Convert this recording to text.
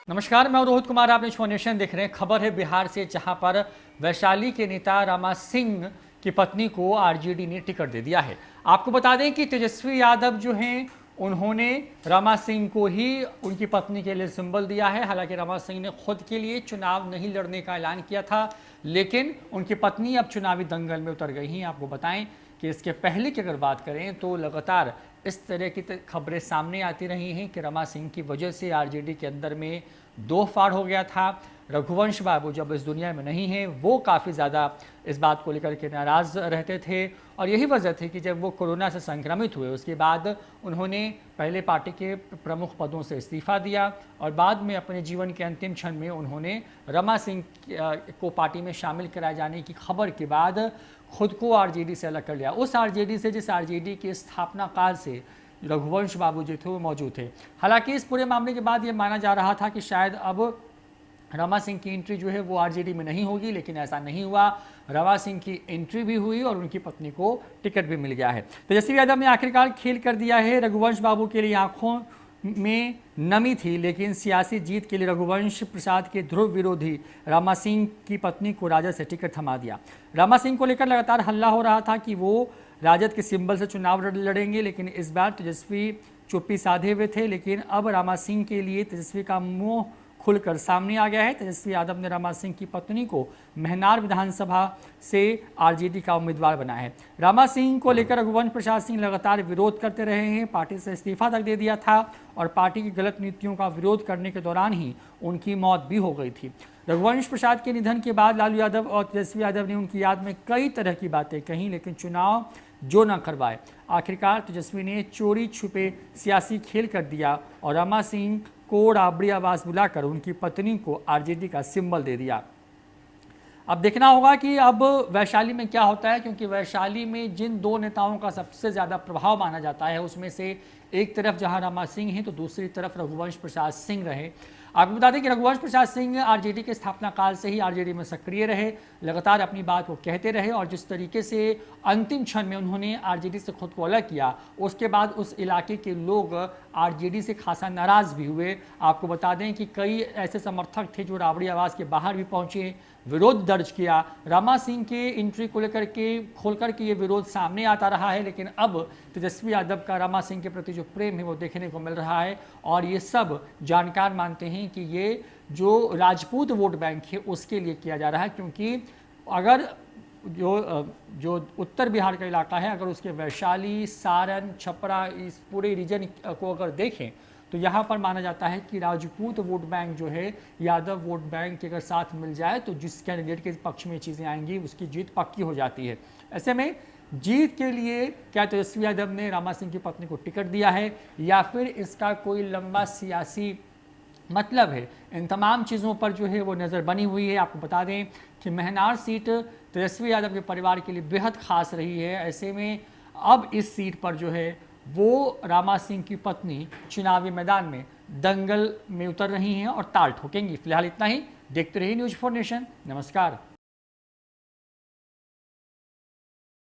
नमस्कार, मैं रोहित कुमार। आप नेशन नेशन देख रहे हैं। खबर है बिहार से, जहां पर वैशाली के नेता रमा सिंह की पत्नी को आरजेडी ने टिकट दे दिया है। आपको बता दें कि तेजस्वी यादव जो हैं उन्होंने रमा सिंह को ही उनकी पत्नी के लिए सिंबल दिया है। हालांकि रमा सिंह ने खुद के लिए चुनाव नहीं लड़ने का ऐलान किया था, लेकिन उनकी पत्नी अब चुनावी दंगल में उतर गई हैं। आपको बताएं कि इसके पहले की अगर बात करें तो लगातार इस तरह की खबरें सामने आती रही हैं कि रमा सिंह की वजह से आरजेडी के अंदर में दो फाड़ हो गया था। रघुवंश बाबू जब इस दुनिया में नहीं हैं, वो काफ़ी ज़्यादा इस बात को लेकर के नाराज़ रहते थे, और यही वजह थी कि जब वो कोरोना से संक्रमित हुए उसके बाद उन्होंने पहले पार्टी के प्रमुख पदों से इस्तीफ़ा दिया और बाद में अपने जीवन के अंतिम क्षण में उन्होंने रमा सिंह को पार्टी में शामिल कराए जाने की खबर के बाद खुद को आरजेडी से अलग कर लिया। उस आरजेडी से जिस आरजेडी के स्थापना काल से रघुवंश बाबू जो थे वो मौजूद थे। हालांकि इस पूरे मामले के बाद ये माना जा रहा था कि शायद अब रमा सिंह की एंट्री जो है वो आरजेडी में नहीं होगी, लेकिन ऐसा नहीं हुआ। रमा सिंह की एंट्री भी हुई और उनकी पत्नी को टिकट भी मिल गया है। तेजस्वी यादव ने आखिरकार खेल कर दिया है। रघुवंश बाबू के लिए आंखों में नमी थी, लेकिन सियासी जीत के लिए रघुवंश प्रसाद के ध्रुव विरोधी रमा सिंह की पत्नी को राजद से टिकट थमा दिया। रमा सिंह को लेकर लगातार हल्ला हो रहा था कि वो राजद के सिंबल से चुनाव लड़ेंगे, लेकिन इस बार तेजस्वी चुप्पी साधे हुए थे। लेकिन अब रमा सिंह के लिए तेजस्वी का मुंह खुलकर सामने आ गया है। तेजस्वी यादव ने रमा सिंह की पत्नी को महनार विधानसभा से आरजेडी का उम्मीदवार बनाया है। रमा सिंह को लेकर रघुवंश प्रसाद सिंह लगातार विरोध करते रहे हैं। पार्टी से इस्तीफा तक दे दिया था और पार्टी की गलत नीतियों का विरोध करने के दौरान ही उनकी मौत भी हो गई थी। रघुवंश प्रसाद के निधन के बाद लालू यादव और तेजस्वी यादव ने उनकी याद में कई तरह की बातें कहीं, लेकिन चुनाव जो न करवाए। आखिरकार तेजस्वी ने चोरी छुपे सियासी खेल कर दिया और रमा सिंह को राबड़ी आवाज बुलाकर उनकी पत्नी को आरजेडी का सिंबल दे दिया। अब देखना होगा कि अब वैशाली में क्या होता है, क्योंकि वैशाली में जिन दो नेताओं का सबसे ज़्यादा प्रभाव माना जाता है उसमें से एक तरफ जहां रमा सिंह हैं तो दूसरी तरफ रघुवंश प्रसाद सिंह रहे। आपको बता दें कि रघुवंश प्रसाद सिंह आरजेडी के स्थापना काल से ही आरजेडी में सक्रिय रहे, लगातार अपनी बात को कहते रहे, और जिस तरीके से अंतिम क्षण में उन्होंने आरजेडी से खुद को अलग किया उसके बाद उस इलाके के लोग आरजेडी से खासा नाराज़ भी हुए। आपको बता दें कि कई ऐसे समर्थक थे जो राबड़ी आवाज़ के बाहर भी पहुंचे, विरोध दर्ज किया। रमा सिंह के एंट्री को लेकर के खोलकर के ये विरोध सामने आता रहा है, लेकिन अब तेजस्वी यादव का रमा सिंह के प्रति जो प्रेम है वो देखने को मिल रहा है, और ये सब जानकार मानते हैं कि ये जो राजपूत वोट बैंक है उसके लिए किया जा रहा है। क्योंकि अगर जो उत्तर बिहार का इलाका है, अगर उसके वैशाली, सारण, छपरा, इस पूरे रीजन को अगर देखें तो यहाँ पर माना जाता है कि राजपूत वोट बैंक जो है, यादव वोट बैंक के अगर साथ मिल जाए तो जिस कैंडिडेट के पक्ष में चीज़ें आएंगी उसकी जीत पक्की हो जाती है। ऐसे में जीत के लिए क्या तेजस्वी यादव ने रमा सिंह की पत्नी को टिकट दिया है या फिर इसका कोई लंबा सियासी मतलब है, इन तमाम चीज़ों पर जो है वो नज़र बनी हुई है। आपको बता दें कि महनार सीट तेजस्वी यादव के परिवार के लिए बेहद खास रही है। ऐसे में अब इस सीट पर जो है वो रमा सिंह की पत्नी चुनावी मैदान में दंगल में उतर रही हैं और ताल ठोकेंगी। फिलहाल इतना ही। देखते रहिए न्यूज़ 4 नेशन। नमस्कार।